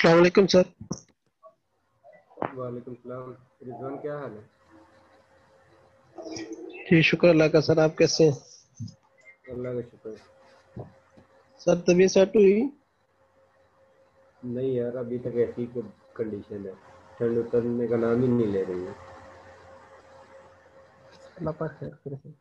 वालेकुम सर। वालेकुम सलाम। रिजवान, क्या हाल है? जी शुक्र अल्लाह का। सर आप कैसे हैं? अल्लाह का शुक्र। सर तबीयत सेट हुई? नहीं यार, अभी तक ऐसी कंडीशन है। ठंड उतरने का नाम ही नहीं ले रही है। अल्लाह पाक खैर करे।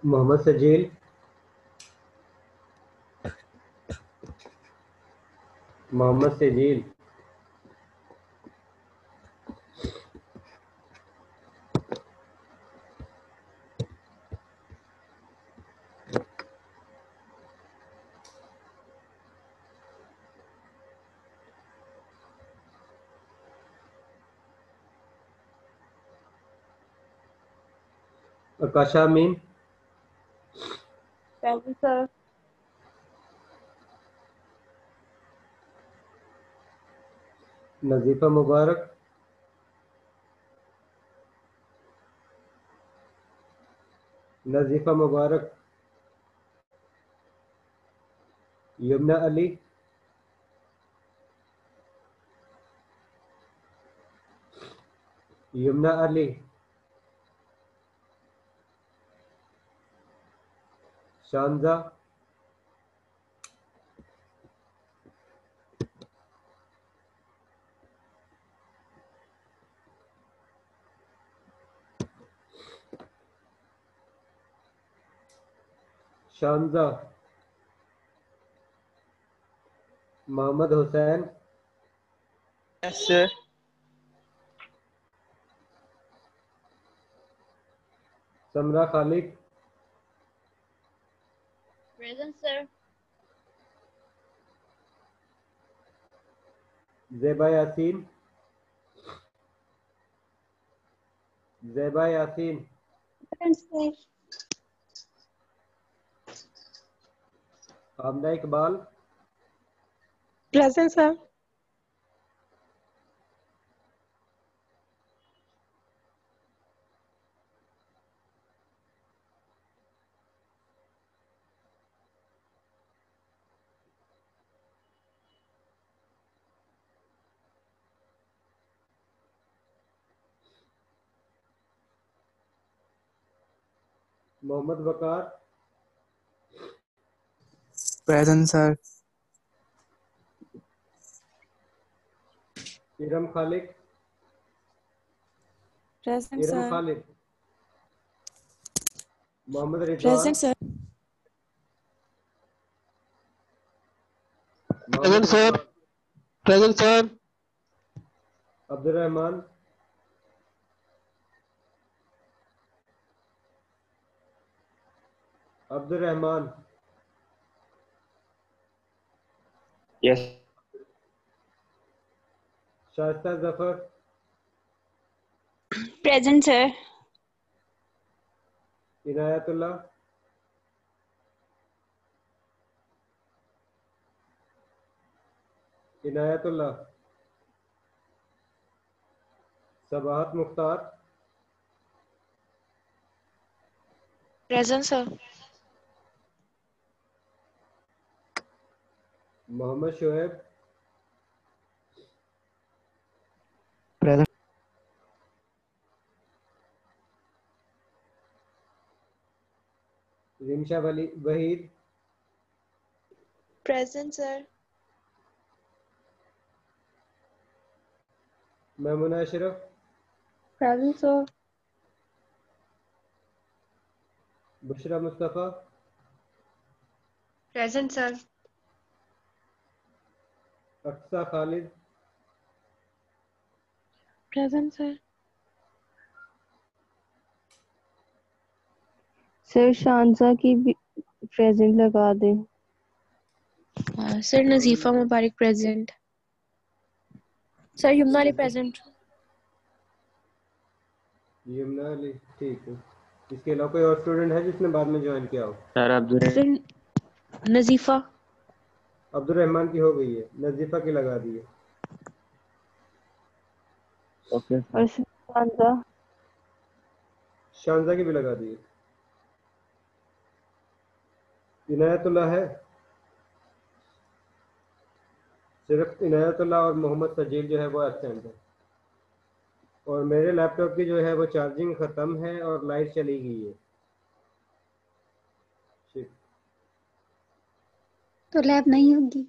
Mohammad Sajeel, Mohammad Sajeel. Akasha Amin. Present, sir. Najifa Mubarak. Najifa Mubarak. Yamuna Ali. Yamuna Ali. Shanza. Shanza. Mohammad Hussain. Yes sir. Samra Khalid. Present, sir. Zeba Yasin. Zeba Yasin. Present, sir. Amna Iqbal. Present, sir. Mohammad Waqar. Present, sir. Iram Khalid. Present, Iram sir. Khalid. Mohammad Rizwan. Present, sir. Present Mohammad sir. Rizwan. Present sir. Abdul Rahman. Abdul Rahman. Yes, Shaista Zafar. Present, sir. Inayatullah. Inayatullah. Sabahat Mukhtar. Present, sir. Mohammad Shoaib, Present. Rimsha Waheed, Present, sir. Maimuna Ashraf, Present, sir. Bushra Mustafa, Present, sir. Aqsa Khalid, Present, sir. Sir Shanza की भी present लगा दे। Sir Nazifa Mubarak present. Sir Yumna Ali present. Yamuna Ali, ठीक है। इसके अलावा कोई और student है जिसने बाद में ज्वाइन किया हो? Sir Abdul Sir Nazifa. Abdul Rahman की हो गई है, नजीफा की लगा दी है। okay sir. और शानजा शानजा की भी लगा दी है। इनायतुल्लाह है, सिर्फ इनायतुल्लाह और मोहम्मद सजील जो है वो एब्सेंट है। और मेरे लैपटॉप की जो है वो चार्जिंग ख़त्म है और लाइट चली गई है। ठीक। तो लैब नहीं होगी।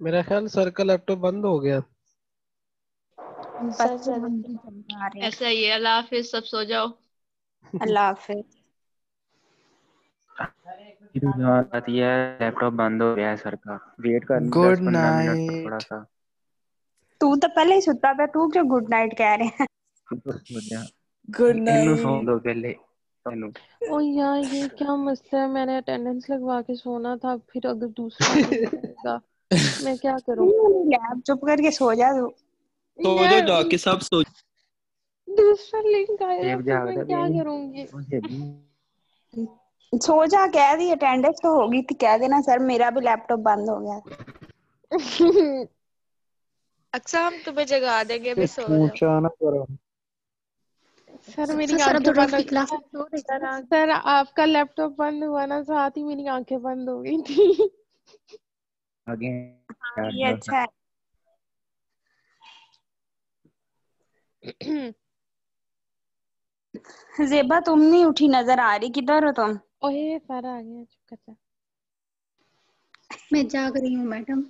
मेरा ख्याल सर का लैपटॉप बंद हो गया। सर ऐसा ही है। अल्लाह हाफिज, सब सो जाओ। अल्लाह हाफिज। बात यह है लैपटॉप बंद हो गया है सर का। वेट करना Good 10-15 मिनट थोड़ा night. सा। तू तो पहले ही सुता था, तू क्यों गुड नाइट कह रहे हैं? Good इन्नू सौं night. दो पहले इन्नू। ओ यार ये क्या मसला है, मैंने अटेंडेंस लगवा के सोना था, फिर अगर दूसरा लिंक आएगा मैं क्या करूं? लैब चुप करके सो जा तू। तो जो यार जाके सब सो। दूसरा लिंक आएगा सेब फिर जागदा मैं क्या पिया करूंगी? सो जा, कह दी अटेंडेंस तो होगी थी, कह देना सर मेरा भी लैपटॉप बंद हो गया। अक्सर हम तुम्हें जगा देंगे, भी सो जाओ। पूछा ना करो। सर मेरी सर आंखें अब्दुल रऊफ बंद की क्लास में सो रही सर, थी। सर आपका लैपटॉप बंद हुआ ना, साथ ही मेरी आंखें बंद हो गई थी। आगे हाँ, ये अच्छा है। जेबा तुम नहीं उठी, नजर आ रही, किधर हो तुम? ओए सर आ गया, चुप कर जा। मैं जाग रही हूँ मैडम।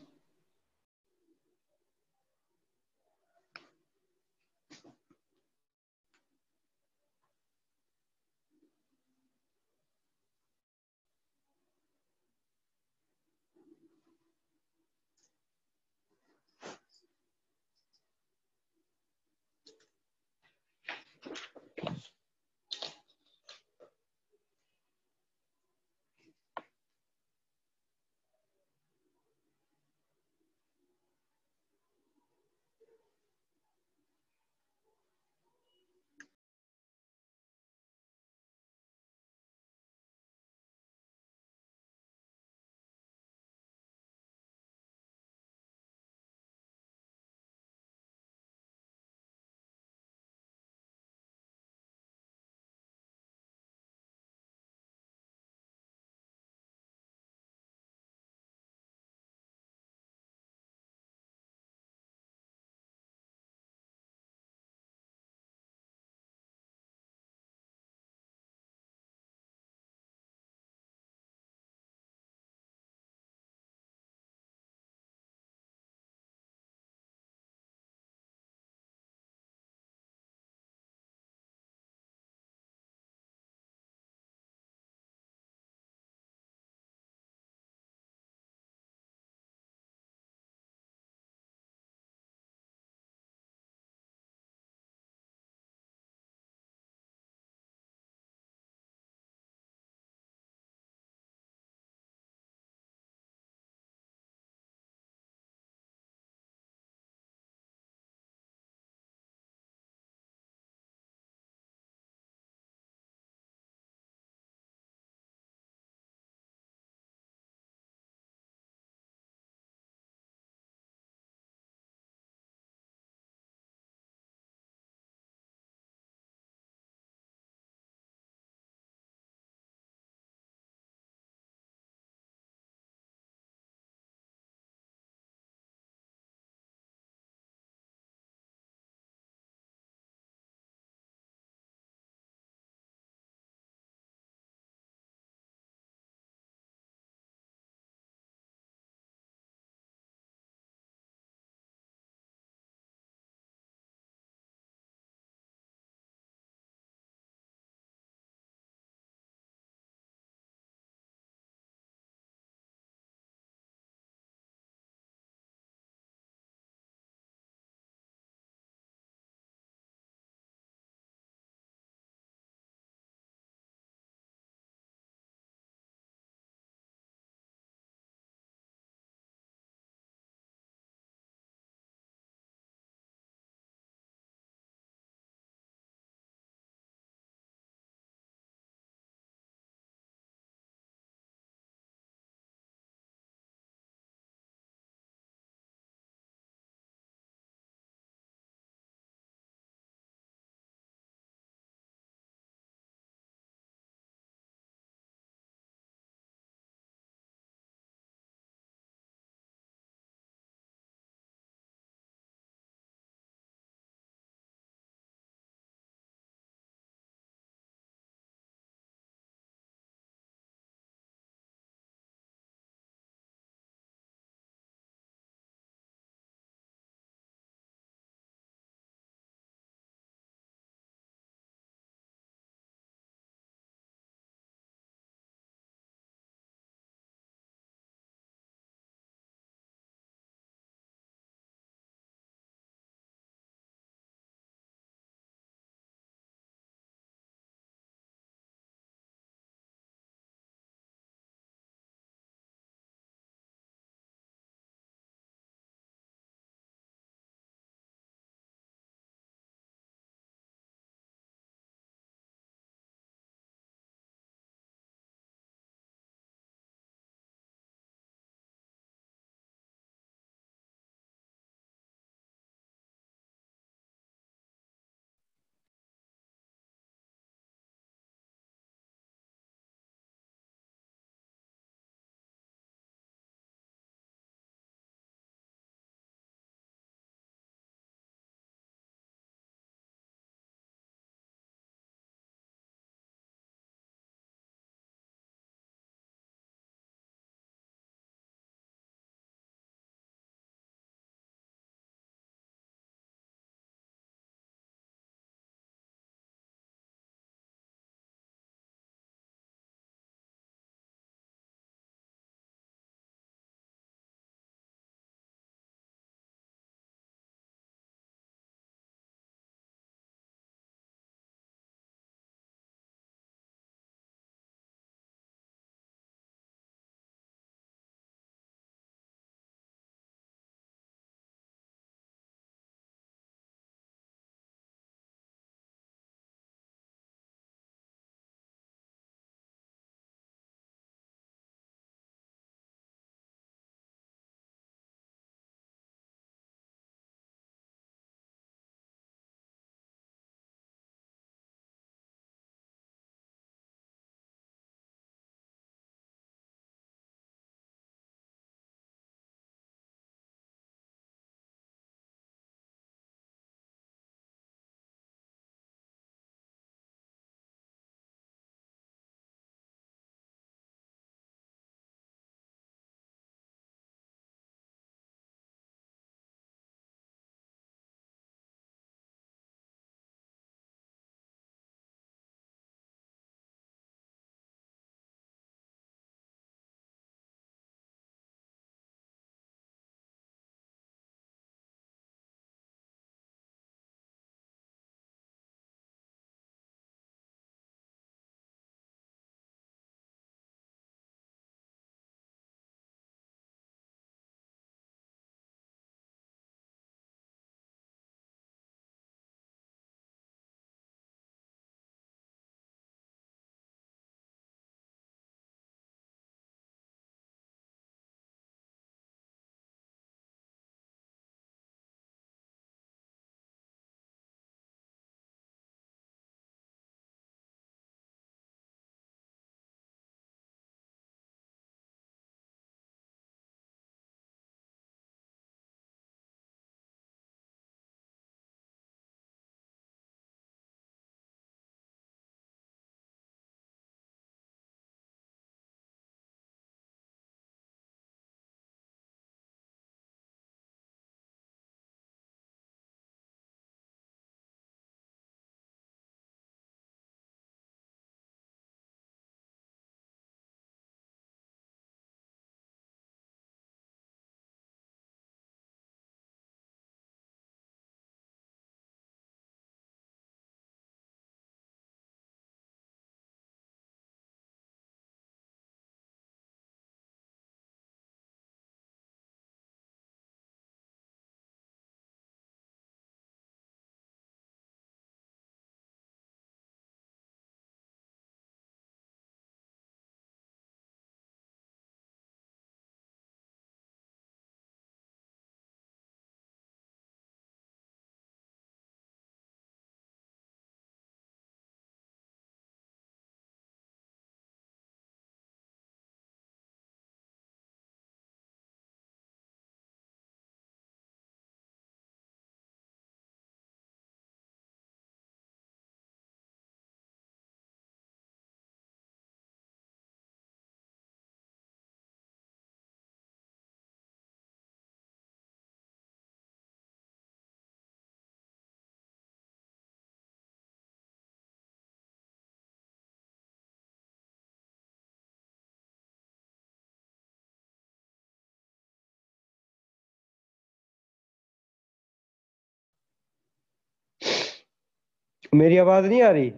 मेरी आवाज नहीं आ रही?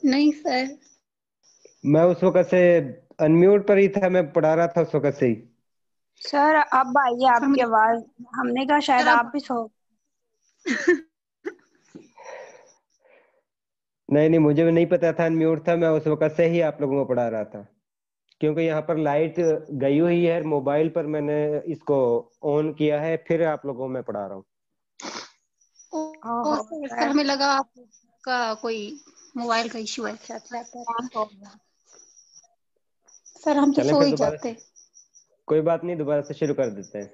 नहीं सर। मैं उस वक्त से अनम्यूट पर ही था, मैं पढ़ा रहा था उस वक्त से ही। सर अब आई सर आपकी मुझे आवाज। हमने कहा शायद सर आप अब भी सो। नहीं नहीं, मुझे भी नहीं पता था अनम्यूट था, मैं उस वक्त से ही आप लोगों को पढ़ा रहा था, क्योंकि यहाँ पर लाइट गई हुई है मोबाइल पर, मैंने इसको ऑन किया है, फिर आप लोगों को मैं पढ़ा रहा हूँ। ओ सर हमें लगा आपका कोई मोबाइल का इश्यू है शायद लैपटॉप। सर हम तो चलें सो फिर ही दोबारा जाते। कोई बात नहीं, दोबारा से शुरू कर देते हैं।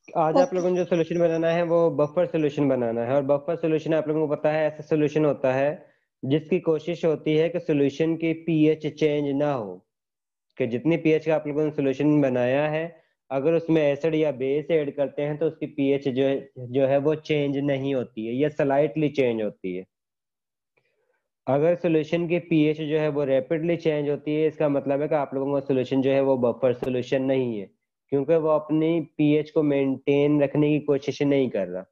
आज आप ओके। लोगों ने जो सोल्यूशन बनाना है वो बफर सोल्यूशन बनाना है, और बफर सोल्यूशन आप लोगों को पता है ऐसा सोल्यूशन होता है जिसकी कोशिश होती है कि सोल्यूशन की पीएच चेंज ना हो, कि जितनी पीएच का आप लोगों ने सोल्यूशन बनाया है, अगर उसमें एसिड या बेस ऐड करते हैं तो उसकी पीएच जो है वो चेंज नहीं होती है या स्लाइटली चेंज होती है। अगर सोल्यूशन की पीएच जो है वो रैपिडली चेंज होती है, इसका मतलब है कि आप लोगों का सोल्यूशन जो है वो बफर सोल्यूशन नहीं है, क्योंकि वो अपनी पीएच को मेंटेन रखने की कोशिश नहीं कर रहा।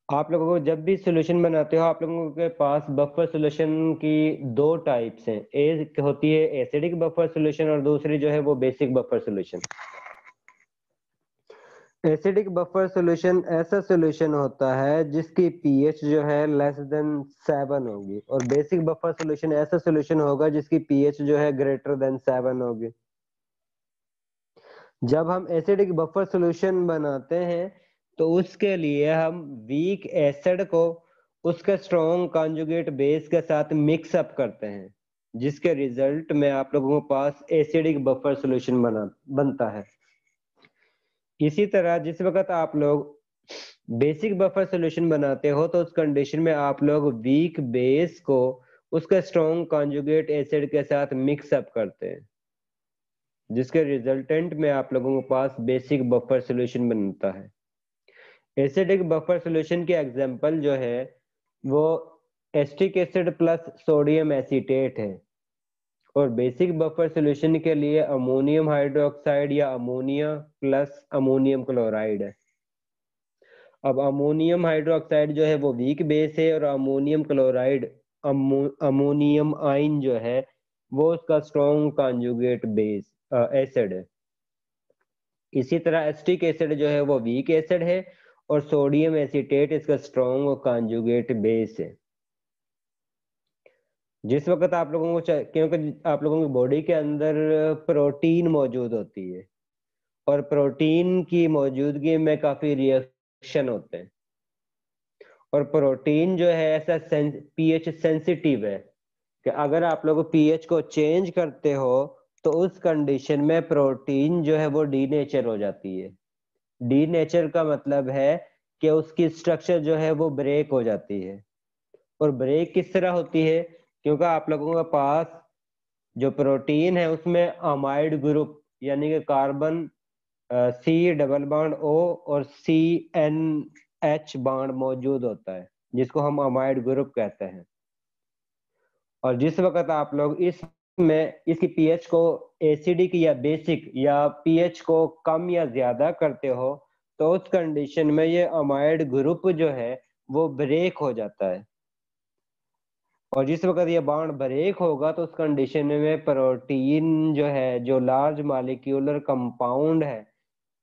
आप लोगों को जब भी सोल्यूशन बनाते हो, आप लोगों के पास बफर सोल्यूशन की दो टाइप्स हैं, एक होती है एसिडिक बफर सोल्यूशन और दूसरी जो है वो basic buffer solution. Acidic buffer solution ऐसा सोल्यूशन होता है जिसकी पीएच जो है लेस देन 7 होगी, और बेसिक बफर सोल्यूशन ऐसा सोल्यूशन होगा जिसकी पीएच जो है ग्रेटर देन 7 होगी। जब हम एसिडिक बफर सॉल्यूशन बनाते हैं तो उसके लिए हम वीक एसिड को उसके स्ट्रॉन्ग कॉन्जुगेट बेस के साथ मिक्स अप करते हैं, जिसके रिजल्ट में आप लोगों के पास एसिडिक बफर सॉल्यूशन बनता है। इसी तरह जिस वक्त आप लोग बेसिक बफर सॉल्यूशन बनाते हो तो उस कंडीशन में आप लोग वीक बेस को उसके स्ट्रॉन्ग कॉन्जुगेट एसिड के साथ मिक्स अप करते हैं, जिसके रिजल्टेंट में आप लोगों के पास बेसिक बफर सॉल्यूशन बनता है। एसिडिक बफर सॉल्यूशन की एग्जांपल जो है वो acetic acid plus sodium acetate है, और बेसिक बफर सॉल्यूशन के लिए अमोनियम हाइड्रोक्साइड या अमोनिया प्लस अमोनियम क्लोराइड है। अब अमोनियम हाइड्रोक्साइड जो है वो वीक बेस है, और अमोनियम क्लोराइड अमोनियम आयन जो है वो उसका स्ट्रॉन्ग कॉन्जुगेट बेस एसिड है। इसी तरह एस्टिक एसिड जो है वो वीक एसिड है, और सोडियम एसीटेट इसका स्ट्रॉन्ग कॉन्जुगेट बेस है। जिस वक्त आप लोगों को क्योंकि आप लोगों की बॉडी के अंदर प्रोटीन मौजूद होती है, और प्रोटीन की मौजूदगी में काफी रिएक्शन होते हैं, और प्रोटीन जो है ऐसा पीएच सेंसिटिव है कि अगर आप लोग पीएच को चेंज करते हो तो उस कंडीशन में प्रोटीन जो है वो डीनेचर हो जाती है। डीनेचर का मतलब है कि उसकी स्ट्रक्चर जो है वो ब्रेक हो जाती है। और ब्रेक किस तरह होती है? क्योंकि आप लोगों के पास जो प्रोटीन है उसमें अमाइड ग्रुप यानी कि carbon C double bond O और सी एन एच बॉन्ड मौजूद होता है, जिसको हम अमाइड ग्रुप कहते हैं। और जिस वक्त आप लोग इसकी पीएच को एसिडिक या बेसिक या पीएच को कम या ज्यादा करते हो तो उस कंडीशन में ये अमाइड ग्रुप जो है वो ब्रेक हो जाता है, और जिस वक्त ये बॉन्ड ब्रेक होगा तो उस कंडीशन में प्रोटीन जो है, जो लार्ज मॉलिक्यूलर कंपाउंड है,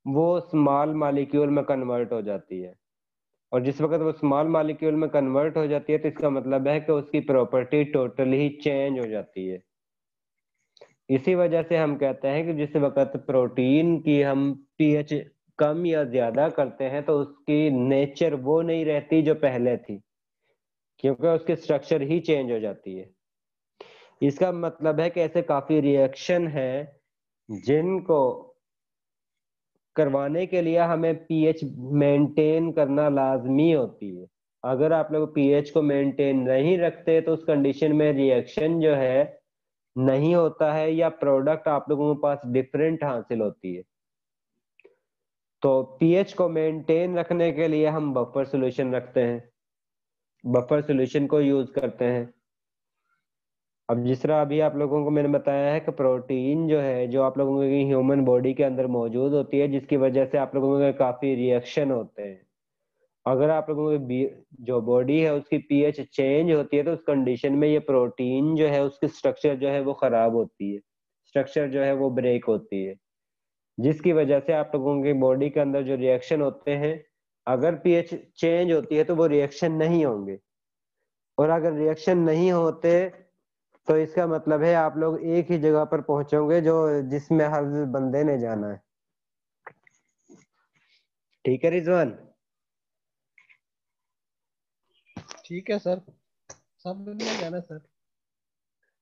वो स्मॉल मॉलिक्यूल में कन्वर्ट हो जाती है। और जिस वक्त वो स्मॉल मॉलिक्यूल में कन्वर्ट हो जाती है तो इसका मतलब है कि उसकी प्रॉपर्टी टोटली ही चेंज हो जाती है। इसी वजह से हम कहते हैं कि जिस वक्त प्रोटीन की हम पीएच कम या ज्यादा करते हैं तो उसकी नेचर वो नहीं रहती जो पहले थी, क्योंकि उसकी स्ट्रक्चर ही चेंज हो जाती है। इसका मतलब है कि ऐसे काफी रिएक्शन है जिनको करवाने के लिए हमें पीएच मेंटेन करना लाजमी होती है। अगर आप लोग पीएच को मेंटेन नहीं रखते तो उस कंडीशन में रिएक्शन जो है नहीं होता है, या प्रोडक्ट आप लोगों के पास डिफरेंट हासिल होती है। तो पीएच को मेंटेन रखने के लिए हम बफर सॉल्यूशन रखते हैं, बफर सॉल्यूशन को यूज करते हैं। अब जिस तरह अभी आप लोगों को मैंने बताया है कि प्रोटीन जो है जो आप लोगों की ह्यूमन बॉडी के अंदर मौजूद होती है, जिसकी वजह से आप लोगों के काफी रिएक्शन होते हैं, अगर आप लोगों की जो बॉडी है उसकी पीएच चेंज होती है तो उस कंडीशन में ये प्रोटीन जो है उसकी स्ट्रक्चर जो है वो खराब होती है, स्ट्रक्चर जो है वो ब्रेक होती है, जिसकी वजह से आप लोगों की बॉडी के अंदर जो रिएक्शन होते हैं, अगर पीएच चेंज होती है तो वो रिएक्शन नहीं होंगे, और अगर रिएक्शन नहीं होते तो इसका मतलब है आप लोग एक ही जगह पर पहुंचोगे जो जिसमें हर बंदे ने जाना है। ठीक है रिजवान? ठीक है सर, सब ने जाना सर।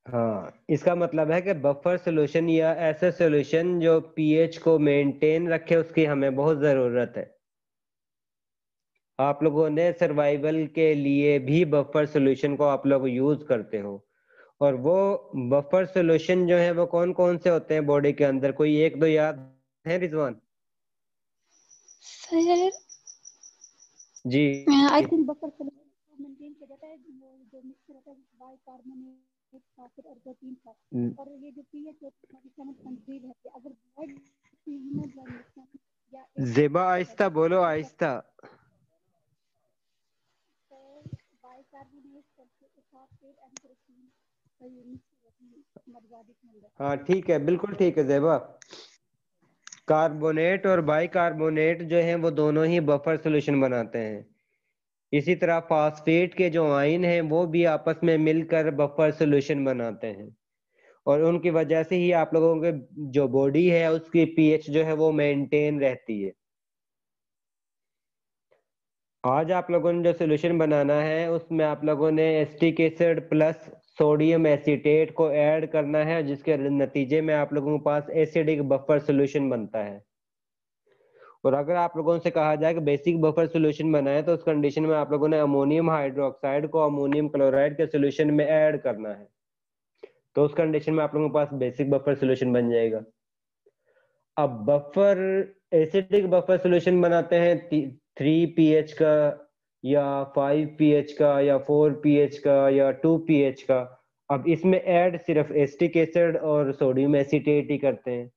हाँ, इसका मतलब है कि बफर सॉल्यूशन या ऐसा सॉल्यूशन जो पीएच को मेंटेन रखे उसकी हमें बहुत जरूरत है। आप लोगों ने सर्वाइवल के लिए भी बफर सॉल्यूशन को आप लोग यूज करते हो, और वो बफर सॉल्यूशन जो है वो कौन कौन से होते हैं बॉडी के अंदर, कोई एक दो याद है Rizwan? Sir ji I think buffer solution maintain किया जाता है जो मिक्सचर होता है बाइकार्बोनेट का फिर और प्रोटीन का, और ये जो पीएच होता है 7.3 रहती है, अगर ब्लड में ब्लड मिक्सचर या जेबा आहिस्ता बोलो, आहिस्ता। बाइकार्बोनेट फॉस्फेट एंड प्रोटीन का ये मिक्सचर होती है मर्यादित मात्रा। हाँ ठीक है, बिल्कुल ठीक है जेबा। कार्बोनेट और बाइकार्बोनेट जो है वो दोनों ही बफर सॉल्यूशन बनाते हैं। इसी तरह फास्फेट के जो आयन हैं वो भी आपस में मिलकर बफर सॉल्यूशन बनाते हैं, और उनकी वजह से ही आप लोगों के जो बॉडी है उसकी पीएच जो है वो मेंटेन रहती है। आज आप लोगों ने जो सॉल्यूशन बनाना है उसमें आप लोगों ने acetic acid plus sodium acetate को ऐड करना है, जिसके नतीजे में आप लोगों के पास एसिडिक बफर सॉल्यूशन बनता है। और अगर आप लोगों से कहा जाए कि बेसिक बफर सॉल्यूशन बनाए तो उस कंडीशन में आप लोगों ने अमोनियम हाइड्रोक्साइड को अमोनियम क्लोराइड के सॉल्यूशन में ऐड करना है, तो उस कंडीशन में आप लोगों के पास बेसिक बफर सॉल्यूशन बन जाएगा। अब बफर एसिडिक बफर सॉल्यूशन बनाते हैं 3 pH का या 5 pH का या 4 pH का या 2 pH का। अब इसमें ऐड सिर्फ एसिटिक एसिड और सोडियम एसीटेट ही करते हैं।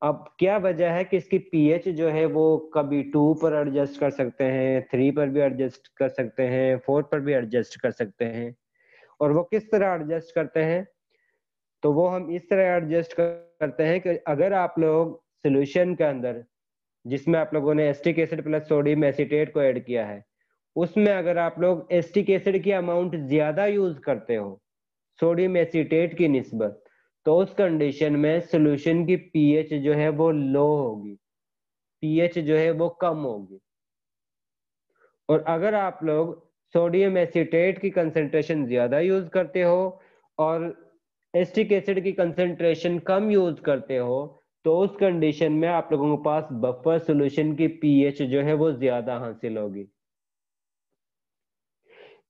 अब क्या वजह है कि इसकी पीएच जो है वो कभी 2 पर एडजस्ट कर सकते हैं, 3 पर भी एडजस्ट कर सकते हैं, 4 पर भी एडजस्ट कर सकते हैं। और वो किस तरह एडजस्ट करते हैं? तो वो हम इस तरह एडजस्ट करते हैं कि अगर आप लोग सॉल्यूशन के अंदर जिसमें आप लोगों ने acetic acid plus sodium acetate को ऐड किया है, उसमें अगर आप लोग एसिटिक एसिड की अमाउंट ज्यादा यूज करते हो सोडियम एसीटेट की निस्बत, तो उस कंडीशन में सॉल्यूशन की पीएच जो है वो लो होगी, पीएच जो है वो कम होगी। और अगर आप लोग सोडियम एसीटेट की कंसेंट्रेशन ज्यादा यूज करते हो और एसिटिक एसिड की कंसेंट्रेशन कम यूज करते हो, तो उस कंडीशन में आप लोगों के पास बफर सॉल्यूशन की पीएच जो है वो ज्यादा हासिल होगी।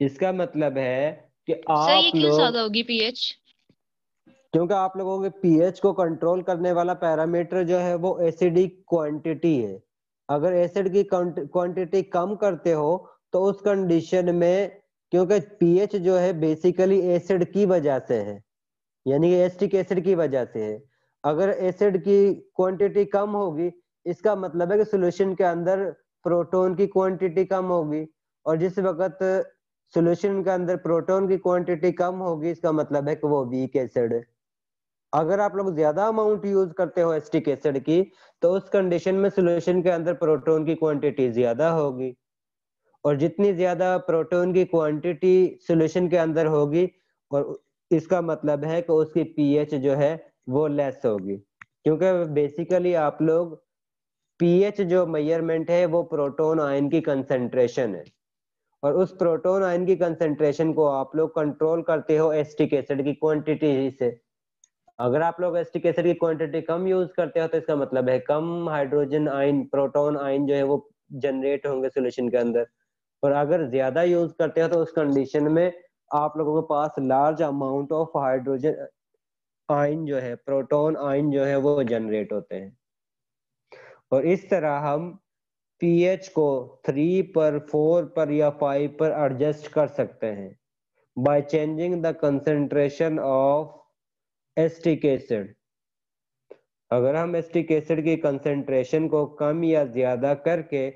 इसका मतलब है कि सर ये आप क्यों लोग, ज्यादा होगी पीएच? क्योंकि आप लोगों के पीएच को कंट्रोल करने वाला पैरामीटर जो है वो एसिडिक क्वांटिटी है। अगर एसिड की क्वांटिटी कम करते हो तो उस कंडीशन में, क्योंकि पीएच जो है बेसिकली एसिड की वजह से है, यानी कि एसिटिक एसिड की वजह से है। अगर एसिड की क्वांटिटी कम होगी इसका मतलब है कि सॉल्यूशन के अंदर प्रोटॉन की क्वांटिटी कम होगी, और जिस वक्त सॉल्यूशन के अंदर प्रोटॉन की क्वांटिटी कम होगी इसका मतलब है कि वो वीक एसिड है। अगर आप लोग ज्यादा अमाउंट यूज करते हो एसिटिक एसिड की तो उस कंडीशन में सॉल्यूशन के अंदर प्रोटॉन की क्वांटिटी ज्यादा होगी, और जितनी ज्यादा प्रोटॉन की क्वांटिटी सॉल्यूशन के अंदर होगी और इसका मतलब है कि उसकी पीएच जो है वो लेस होगी, क्योंकि बेसिकली आप लोग पीएच जो मेजरमेंट है वो प्रोटॉन आयन की कंसेंट्रेशन है, और उस प्रोटॉन आयन की कंसेंट्रेशन को आप लोग कंट्रोल करते हो एसिटिक एसिड की क्वांटिटी से। अगर आप लोग एसिटिक एसिड की क्वांटिटी कम यूज करते हो तो इसका मतलब है कम हाइड्रोजन आयन, प्रोटॉन आयन जो है वो जनरेट होंगे सॉल्यूशन के अंदर। और अगर ज्यादा यूज करते हो तो उस कंडीशन में आप लोगों के पास large amount of hydrogen ion जो है, प्रोटॉन आयन जो है वो जनरेट होते हैं। और इस तरह हम पीएच को 3 पर, 4 पर या 5 पर एडजस्ट कर सकते हैं by changing the concentration of acetic acid. अगर हम एसिटिक एसिड की कंसेंट्रेशन को कम या ज्यादा करके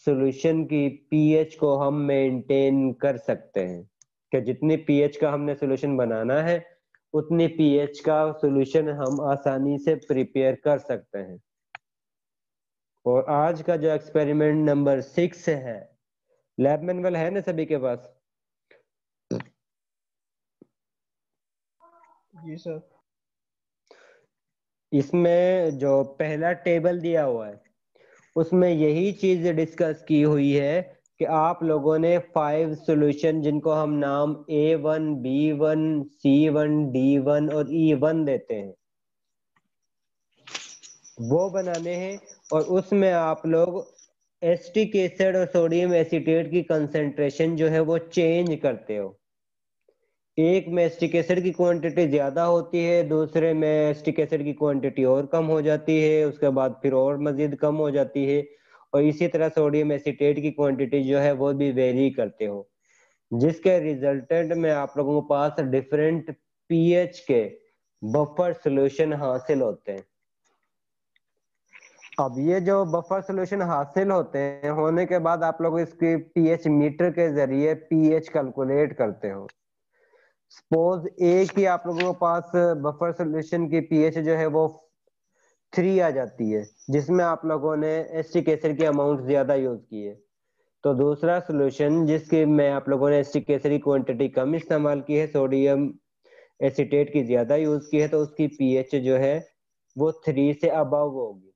सॉल्यूशन की पीएच को हम मेंटेन कर सकते हैं कि जितनी पीएच का हमने सॉल्यूशन बनाना है उतनी पीएच का सॉल्यूशन हम आसानी से प्रिपेयर कर सकते हैं। और आज का जो एक्सपेरिमेंट नंबर 6 है, लैब मैनुअल है ना सभी के पास? जी सर। इसमें जो पहला टेबल दिया हुआ है उसमें यही चीज डिस्कस की हुई है कि आप लोगों ने 5 सॉल्यूशन जिनको हम नाम A1, B1, C1, D1 और E1 देते हैं वो बनाने हैं, और उसमें आप लोग एसिटिक एसिड और सोडियम एसीटेट की कंसेंट्रेशन जो है वो चेंज करते हो। एक में एसिटिक एसिड की क्वांटिटी ज्यादा होती है, दूसरे में एसिटिक एसिड की क्वांटिटी और कम हो जाती है, उसके बाद फिर और मजीद कम हो जाती है, और इसी तरह सोडियम एसीटेट की क्वांटिटी जो है वो भी वेरी करते हो, जिसके रिजल्टेंट में आप लोगों के पास डिफरेंट पीएच के बफर सॉल्यूशन हासिल होते हैं। अब ये जो बफर सॉल्यूशन हासिल होते हैं होने के बाद आप लोग इसके पीएच मीटर के जरिए पीएच कैलकुलेट करते हो। सपोज एक ही आप लोगों के पास बफर सॉल्यूशन की पीएच जो है वो 3 आ जाती है, जिसमें आप लोगों ने एसिटिक एसिड की अमाउंट ज्यादा यूज की है, तो दूसरा सॉल्यूशन जिसके में आप लोगों ने एसिटिक एसिड की क्वांटिटी कम इस्तेमाल की है, सोडियम एसीटेट की ज्यादा यूज की है, तो उसकी पीएच जो है वो 3 से अबव होगी।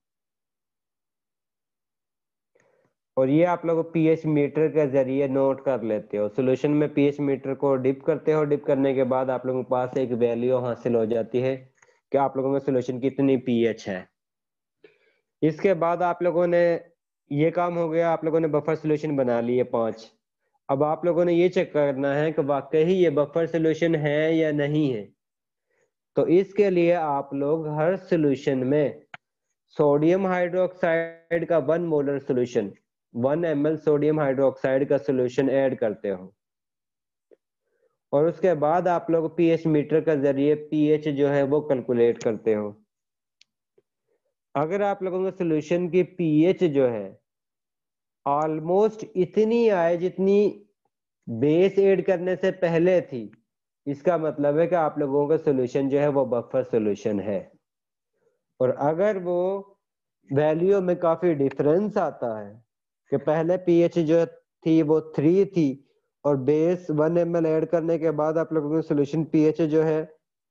और ये आप लोग पीएच मीटर के जरिए नोट कर लेते हो। सॉल्यूशन में पीएच मीटर को डिप करते हो, डिप करने के बाद आप लोगों के पास एक वैल्यू हासिल हो जाती है कि आप लोगों के सॉल्यूशन कितनी पीएच है। इसके बाद आप लोगों ने ये काम हो गया, आप लोगों ने बफर सॉल्यूशन बना लिए 5। अब आप लोगों ने ये चेक करना है कि वाकई ये बफर सॉल्यूशन है या नहीं है। तो इसके लिए आप लोग हर सॉल्यूशन में सोडियम हाइड्रोक्साइड का 1 molar solution 1 ml sodium hydroxide का सॉल्यूशन ऐड करते हो, और उसके बाद आप लोग पीएच मीटर के जरिए पीएच जो है वो कैलकुलेट करते हो। अगर आप लोगों के सॉल्यूशन की पीएच जो है ऑलमोस्ट इतनी आए जितनी बेस ऐड करने से पहले थी, इसका मतलब है कि आप लोगों का सॉल्यूशन जो है वो बफर सॉल्यूशन है। और अगर वो वैल्यू में काफी डिफरेंस आता है कि पहले पीएच जो थी वो 3 थी और बेस 1 ml ऐड करने के बाद आप लोगों की सॉल्यूशन पीएच जो है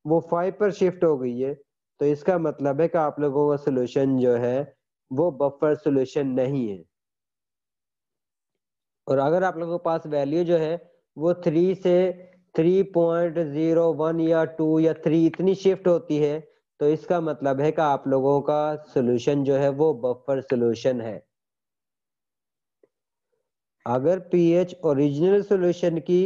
वो 5 पर शिफ्ट हो गई है, तो इसका मतलब है कि आप लोगों का सॉल्यूशन जो है वो बफर सॉल्यूशन नहीं है। और अगर आप लोगों के पास वैल्यू जो है वो 3 से 3.01 या 2 या 3 इतनी शिफ्ट होती है, तो इसका मतलब है कि आप लोगों का सॉल्यूशन जो है वो बफर सॉल्यूशन है। अगर पीएच ओरिजिनल सॉल्यूशन की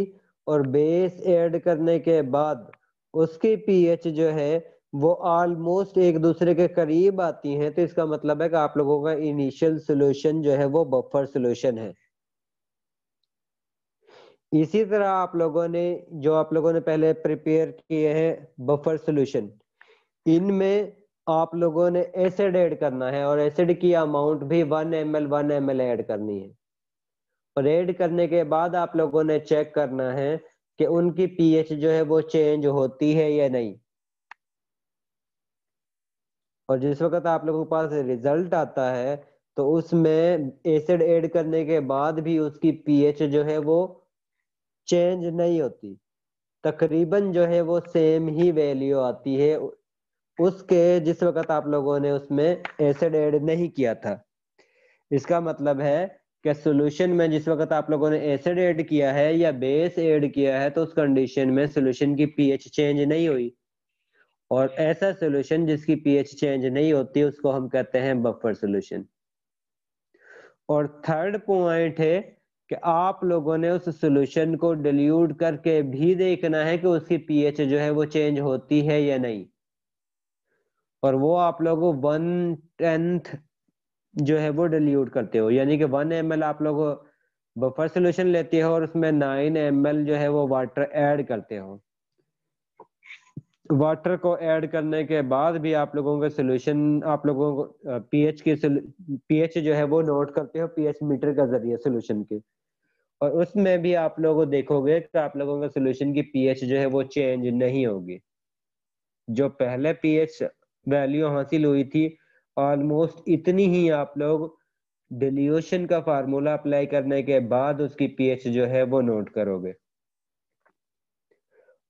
और बेस ऐड करने के बाद उसकी पीएच जो है वो ऑलमोस्ट एक दूसरे के करीब आती हैं, तो इसका मतलब है कि आप लोगों का इनिशियल सॉल्यूशन जो है वो बफर सॉल्यूशन है। इसी तरह आप लोगों ने पहले प्रिपेयर किए हैं बफर सॉल्यूशन, इनमें आप लोगों ने एसिड ऐड करना है, और एसिड की अमाउंट भी 1 ml ऐड करनी है, और ऐड करने के बाद आप लोगों ने चेक करना है कि उनकी पीएच जो है वो चेंज होती है या नहीं। और जिस वक्त आप लोगों के पास रिजल्ट आता है तो उसमें एसिड ऐड करने के बाद भी उसकी पीएच जो है वो चेंज नहीं होती, तकरीबन जो है वो सेम ही वैल्यू आती है उसके जिस वक्त आप लोगों ने उसमें एसिड ऐड नहीं किया था। इसका मतलब है कि सॉल्यूशन में जिस वक्त आप लोगों ने एसिड ऐड किया है या बेस ऐड किया है तो उस कंडीशन में सॉल्यूशन की पीएच चेंज नहीं हुई, और ऐसा सॉल्यूशन जिसकी पीएच चेंज नहीं होती उसको हम कहते हैं बफर सॉल्यूशन। और थर्ड पॉइंट है कि आप लोगों ने उस सॉल्यूशन को डिल्यूट करके भी देखना है कि उसकी पीएच जो है वो चेंज होती है या नहीं, और वो आप लोग 1/10 जो है वो डिल्यूट करते हो, यानी कि 1 ml आप लोग बफर सॉल्यूशन लेते हो और उसमें 9 ml जो है वो वाटर ऐड करते हो। वाटर को ऐड करने के बाद भी आप लोगों का सोल्यूशन, आप लोगों को पीएच जो है वो नोट करते हो पीएच मीटर का जरिए सोल्यूशन के, और उसमें भी आप लोग देखोगे कि आप लोगों का सोल्यूशन की पीएच जो है वो चेंज नहीं होगी। जो पहले पीएच वैल्यू हासिल हुई थी ऑलमोस्ट इतनी ही आप लोग डिल्यूशन का फार्मूला अप्लाई करने के बाद उसकी पीएच जो है वो नोट करोगे।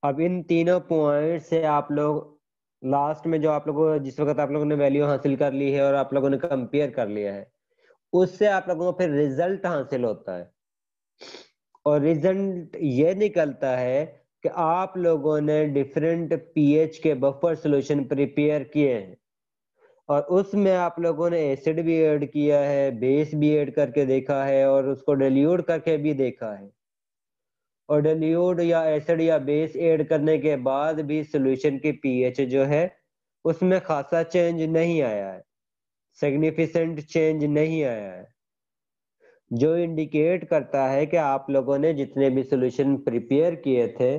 अब इन तीनों पॉइंट से आप लोग लास्ट में जो आप लोगों जिस वक्त आप लोगों ने वैल्यू हासिल कर ली है और आप लोगों ने कंपेयर कर लिया है, उससे आप लोगों को फिर रिजल्ट हासिल होता है, और रिजल्ट ये निकलता है कि आप लोगों ने डिफरेंट पीएच के बफर सॉल्यूशन प्रिपेयर किए हैं, और उसमें आप लोगों ने एसिड भी ऐड किया है, बेस भी ऐड करके देखा है, और उसको डिल्यूट करके भी देखा है, और डिल्यूट या एसिड या बेस ऐड करने के बाद भी सॉल्यूशन की पीएच जो है उसमें खासा चेंज नहीं आया है, सिग्निफिकेंट चेंज नहीं आया है, जो इंडिकेट करता है कि आप लोगों ने जितने भी सॉल्यूशन प्रिपेयर किए थे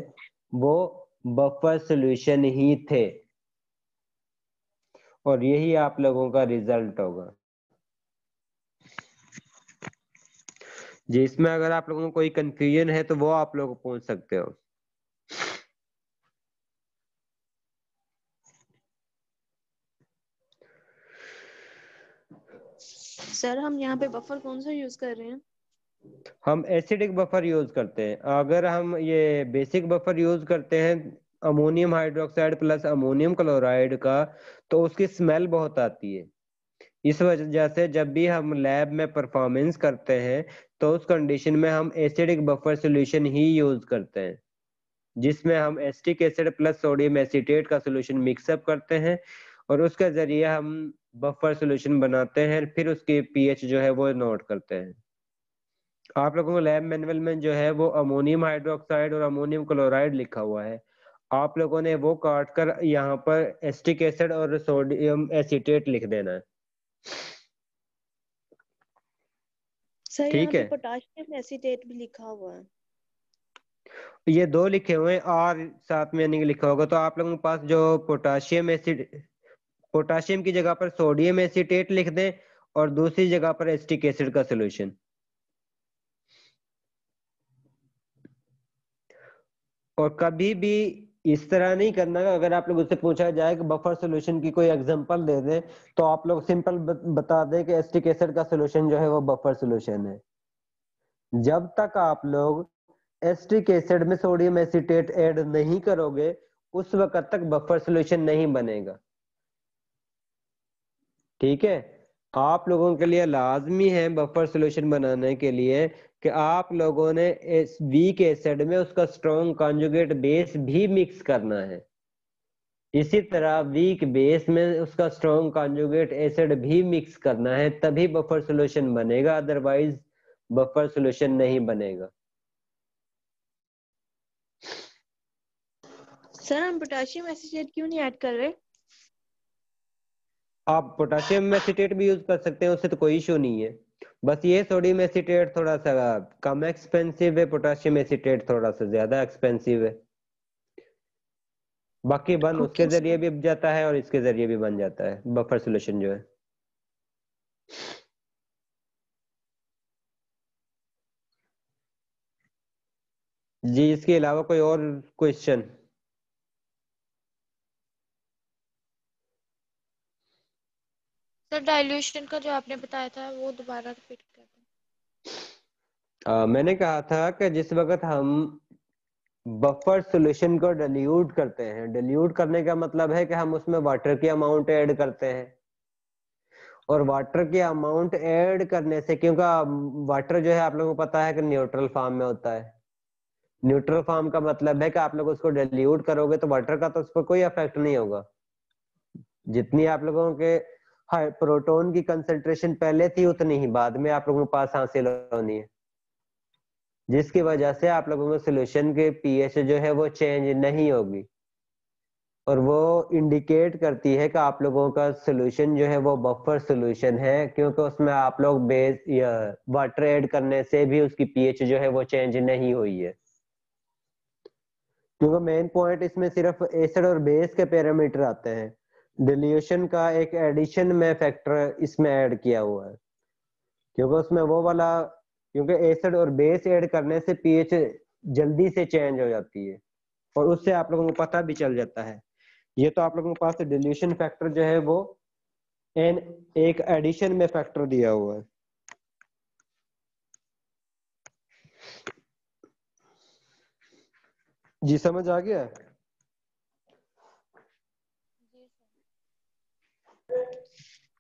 वो बफर सॉल्यूशन ही थे, और यही आप लोगों का रिजल्ट होगा। जिसमें अगर आप लोगों को कोई कंफ्यूजन है तो वो आप लोग पूछ सकते हो। सर हम यहाँ पे बफर कौन सा यूज कर रहे हैं? हम एसिडिक बफर यूज करते हैं। अगर हम ये बेसिक बफर यूज करते हैं ammonium hydroxide plus ammonium chloride का, तो उसकी स्मेल बहुत आती है। इस वजह से जब भी हम लैब में परफॉर्मेंस करते हैं तो उस कंडीशन में हम एसिडिक बफर सॉल्यूशन ही यूज करते हैं, जिसमें हम acetic acid plus sodium acetate का सॉल्यूशन मिक्सअप करते हैं, और उसके जरिए हम बफर सॉल्यूशन बनाते हैं, फिर उसकी पीएच जो है वो नोट करते हैं। आप लोगों को लैब मैनुअल में जो है वो अमोनियम हाइड्रोक्साइड और अमोनियम क्लोराइड लिखा हुआ है, आप लोगों ने वो काट कर यहाँ पर एसिटिक एसिड और सोडियम एसीटेट लिख देना है। सर यहाँ ठीक पे है, पोटाशियम एसीटेट भी लिखा हुआ है। ये दो लिखे हुए हैं और साथ में नहीं लिखा होगा, तो आप लोगों के पास जो पोटाशियम की जगह पर सोडियम एसीटेट लिख दें और दूसरी जगह पर एसिटिक एसिड का सॉल्यूशन। और कभी भी इस तरह नहीं करना। अगर आप लोग उससे पूछा जाए कि बफर सॉल्यूशन की कोई एग्जांपल दे दें, तो आप लोग सिंपल बता दें कि एसिटिक एसिड का सॉल्यूशन जो है वो बफर सॉल्यूशन है। जब तक आप लोग एसिटिक एसिड में सोडियम एसीटेट ऐड नहीं करोगे उस वक्त तक बफर सॉल्यूशन नहीं बनेगा। ठीक है, आप लोगों के लिए लाजमी है बफर सॉल्यूशन बनाने के लिए कि आप लोगों ने इस वीक एसिड में उसका स्ट्रॉन्ग कॉन्जुगेट बेस भी मिक्स करना है, इसी तरह वीक बेस में उसका स्ट्रॉन्ग कॉन्जुगेट एसिड भी मिक्स करना है, तभी बफर सॉल्यूशन बनेगा, अदरवाइज बफर सॉल्यूशन नहीं बनेगा। सर हम पोटाशियम एसीटेट क्यों नहीं ऐड कर रहे? आप पोटाशियम एसीटेट भी यूज कर सकते हैं, उससे तो कोई इशू नहीं है। बस ये सोडियम एसीटेट थोड़ा सा कम एक्सपेंसिव है, पोटाशियम एसीटेट थोड़ा सा ज्यादा एक्सपेंसिव है। बाकी बन उसके जरिए भी बन जाता है और इसके जरिए भी बन जाता है बफर सॉल्यूशन जो है। जी, इसके अलावा कोई और क्वेश्चन? सर डाइल्यूशन का जो आपने बताया था वो दोबारा रिपीट कर दें। मैंने कहा था कि जिस वक्त हम बफर सॉल्यूशन को डिल्यूट करते हैं, डिल्यूट करने का मतलब है कि हम उसमें वाटर की अमाउंट ऐड करते हैं, और वाटर की अमाउंट ऐड करने से, क्योंकि वाटर जो है आप लोगों को पता है कि न्यूट्रल फॉर्म में होता है। न्यूट्रल फॉर्म का मतलब है कि आप लोग उसको डिल्यूट करोगे तो वाटर का तो उस पर कोई इफेक्ट नहीं होगा। जितनी आप लोगों के प्रोटॉन की कंसंट्रेशन पहले थी उतनी ही बाद में आप लोगों के पास हासिल होनी है, जिसकी वजह से आप लोगों के सोल्यूशन के पीएच जो है वो चेंज नहीं होगी, और वो इंडिकेट करती है कि आप लोगों का सोल्यूशन जो है वो बफर सोल्यूशन है, क्योंकि उसमें आप लोग बेस या वाटर ऐड करने से भी उसकी पीएच जो है वो चेंज नहीं हुई है। क्योंकि मेन पॉइंट इसमें सिर्फ एसिड और बेस के पैरामीटर आते हैं। डिल्यूशन का एक एडिशन में फैक्टर इसमें ऐड किया हुआ है, क्योंकि उसमें वो वाला, क्योंकि एसिड और बेस ऐड करने से पीएच जल्दी से चेंज हो जाती है और उससे आप लोगों को पता भी चल जाता है। ये तो आप लोगों के पास डिल्यूशन फैक्टर जो है वो एन एक एडिशन में फैक्टर दिया हुआ है। जी समझ आ गया?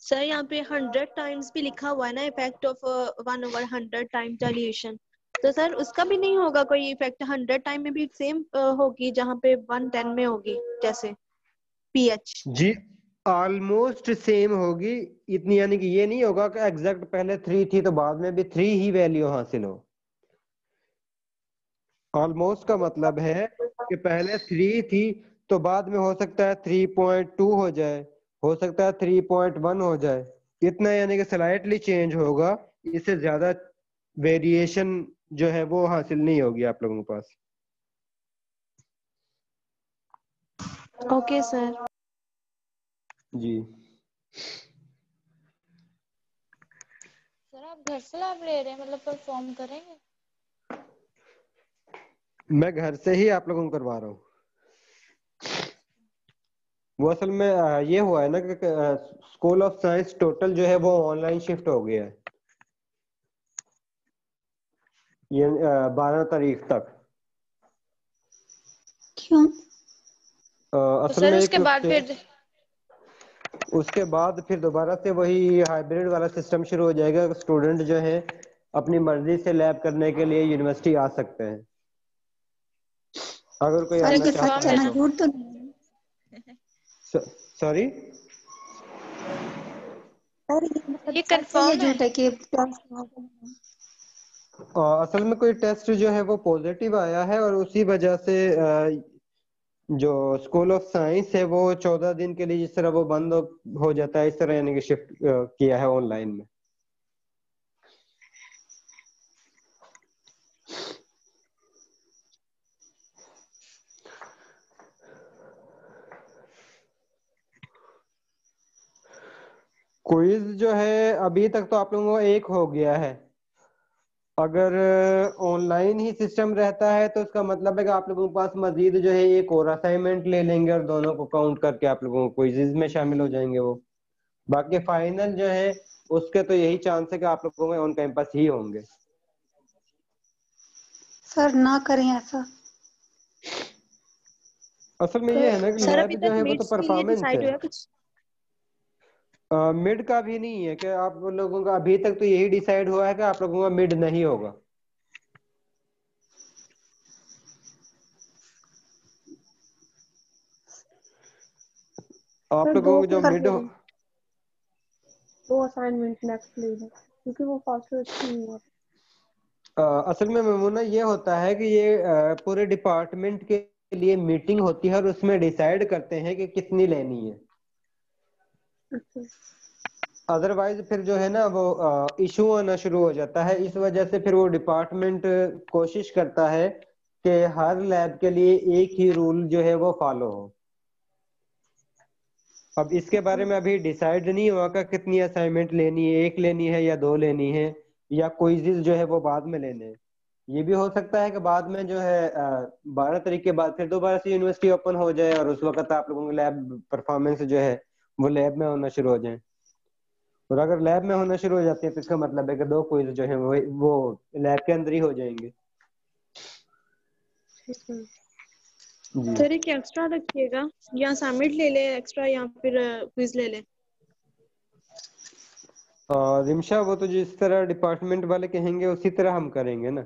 सर यहाँ पे 100 टाइम्स भी लिखा हुआ है ना, इफेक्ट ऑफ 1/100 टाइम डाइल्यूशन, तो सर उसका भी नहीं होगा कोई इफेक्ट? 100 टाइम में भी सेम होगी जहाँ पे 110 में होगी जैसे पीएच? जी ऑलमोस्ट सेम होगी इतनी, यानी कि ये नहीं होगा कि एग्जैक्ट पहले 3 थी तो बाद में भी 3 ही वैल्यू हासिल हो। ऑलमोस्ट का मतलब है कि पहले 3 थी तो बाद में हो सकता है 3.2 हो जाए, हो सकता है 3.1 हो जाए, इतना यानी कि स्लाइटली चेंज होगा, इससे ज्यादा वेरिएशन जो है वो हासिल नहीं होगी आप लोगों के पास। Okay sir. जी सर आप घर से लैब ले रहे हैं, मतलब परफॉर्म करेंगे? मैं घर से ही आप लोगों को करवा रहा हूँ। वो असल में ये हुआ है ना कि स्कूल ऑफ साइंस टोटल जो है वो ऑनलाइन शिफ्ट हो गया है ये 12 तारीख तक। क्यों? तो असल सर में उसके बाद फिर उसके बाद फिर दोबारा से वही हाइब्रिड वाला सिस्टम शुरू हो जाएगा। स्टूडेंट जो है अपनी मर्जी से लैब करने के लिए यूनिवर्सिटी आ सकते हैं, अगर कोई सर आना ये चाहता सच है है ना, तो। झूठ तो नहीं है? सॉरी सर ये मतलब ये सच है या कंफर्म है? झूठ है कि असल में कोई टेस्ट जो है वो पॉजिटिव आया है और उसी वजह से जो स्कूल ऑफ साइंस है वो 14 दिन के लिए जिस तरह वो बंद हो जाता है, इस तरह यानी कि शिफ्ट किया है ऑनलाइन में। क्विज जो है अभी तक तो आप लोगों को एक हो गया है। अगर ऑनलाइन ही सिस्टम रहता है तो उसका मतलब है कि आप लोगों के पास मजीद जो है एक और असाइनमेंट ले लेंगे और दोनों को काउंट करके आप लोगों को क्विज़ में शामिल हो जाएंगे वो। बाकी फाइनल जो है उसके तो यही चांस है कि आप लोगों में ऑन कैंपस ही होंगे। सर ना करें ऐसा। असल में ये है ना कि सर लैब अभी जो तक है वो तो मिड्स के लिए परफॉर्मेंस डिसाइड है, हुआ कुछ? मिड का भी नहीं है कि आप लोगों का अभी तक तो यही डिसाइड हुआ है कि आप लोगों का मिड नहीं होगा। आप सर लोगों दो को जो कर मिड दें, 2 असाइनमेंट नेक्स्ट ले लें क्योंकि वो फॉस्फेट नहीं हुआ। असल में मेमोना ये होता है कि ये पूरे डिपार्टमेंट के लिए मीटिंग होती है और उसमें डिसाइड करते हैं कि कितनी लेनी है। अच्छा अदरवाइज फिर जो है ना वो इशू आना शुरू हो जाता है। इस वजह से फिर वो डिपार्टमेंट कोशिश करता है कि हर लैब के लिए एक ही रूल जो है वो फॉलो हो। अब इसके बारे में अभी डिसाइड नहीं हुआ कि कितनी असाइनमेंट लेनी है, एक लेनी है या 2 लेनी है, या क्विज़ जो है वो बाद में लेने हैं। ये भी हो सकता है कि बाद में जो है 12 तारीख के बाद फिर दोबारा से यूनिवर्सिटी ओपन हो जाए और उस वक्त आप लोगों की लैब परफॉर्मेंस जो है वो लैब में होना शुरू हो जाए। और अगर लैब में होना शुरू हो जाती है तो इसका मतलब है कि 2 क्विज जो है वो लैब के अंदर ही हो जाएंगे। ठीक है। जी सर एक एक्स्ट्रा रखिएगा, या समिट ले ले एक्स्ट्रा या फिर क्विज ले ले। रिमशा वो तो जिस तरह डिपार्टमेंट वाले कहेंगे उसी तरह हम करेंगे ना,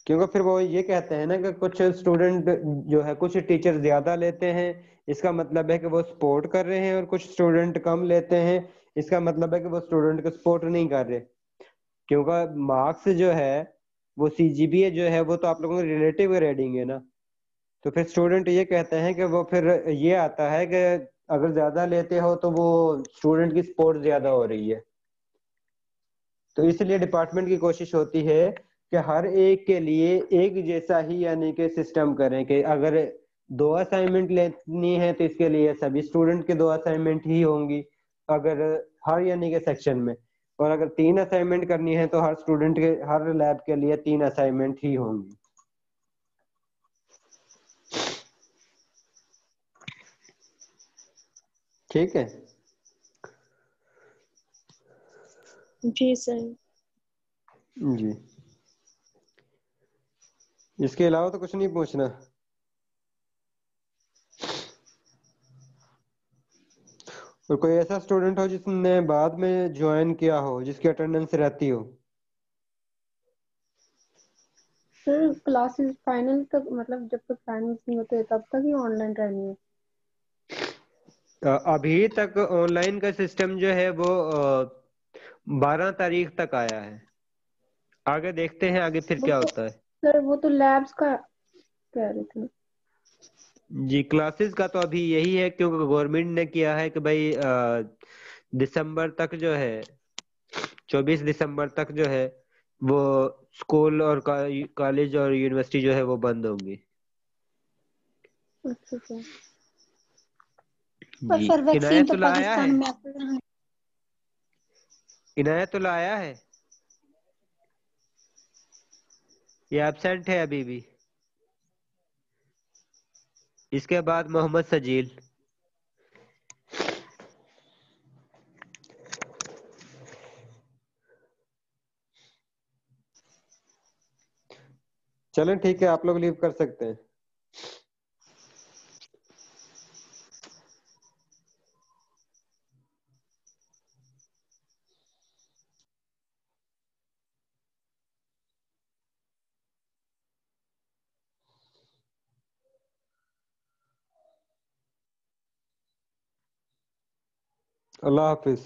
क्योंकि फिर वो ये कहते हैं ना कि कुछ स्टूडेंट जो है कुछ टीचर ज्यादा लेते हैं, इसका मतलब है कि वो सपोर्ट कर रहे हैं, और कुछ स्टूडेंट कम लेते हैं, इसका मतलब है कि वो स्टूडेंट को सपोर्ट नहीं कर रहे। क्योंकि मार्क्स जो है वो सीजीपीए जो है वो तो आप लोगों को रिलेटिव रेटिंग है ना, तो फिर स्टूडेंट ये कहते हैं कि वो फिर ये आता है कि अगर ज्यादा लेते हो तो वो स्टूडेंट की सपोर्ट ज्यादा हो रही है। तो इसलिए डिपार्टमेंट की कोशिश होती है कि हर एक के लिए एक जैसा ही यानी कि सिस्टम करें कि अगर 2 असाइनमेंट लेनी है तो इसके लिए सभी स्टूडेंट के 2 असाइनमेंट ही होंगी अगर हर यानी के सेक्शन में, और अगर 3 असाइनमेंट करनी है तो हर स्टूडेंट के हर लैब के लिए 3 असाइनमेंट ही होंगी। ठीक है जी सर। जी, इसके अलावा तो कुछ नहीं पूछना। और कोई ऐसा स्टूडेंट हो जिसने बाद में ज्वाइन किया हो जिसकी अटेंडेंस रहती हो? सर क्लासेस फाइनल तक, मतलब जब तक फाइनल्स नहीं होते तब तक ही ऑनलाइन रहनी है? अभी तक ऑनलाइन का सिस्टम जो है वो 12 तारीख तक आया है, आगे देखते हैं आगे फिर वो क्या तो होता है। सर वो तो लैब्स का कह रहे थे। जी, क्लासेस का तो अभी यही है क्योंकि गवर्नमेंट ने किया है कि भाई दिसंबर तक जो है 24 दिसंबर तक जो है वो स्कूल और कॉलेज और यूनिवर्सिटी जो है वो बंद होंगी। अच्छा सर। पर जी, सर वैक्सीन तो इनायतुल्लाह आया है? पाकिस्तान में आता है। इनायतुल्लाह आया है या एब्सेंट है अभी भी? इसके बाद मोहम्मद सजील। चलें ठीक है, आप लोग लीव कर सकते हैं। अल्लाह हाफिज।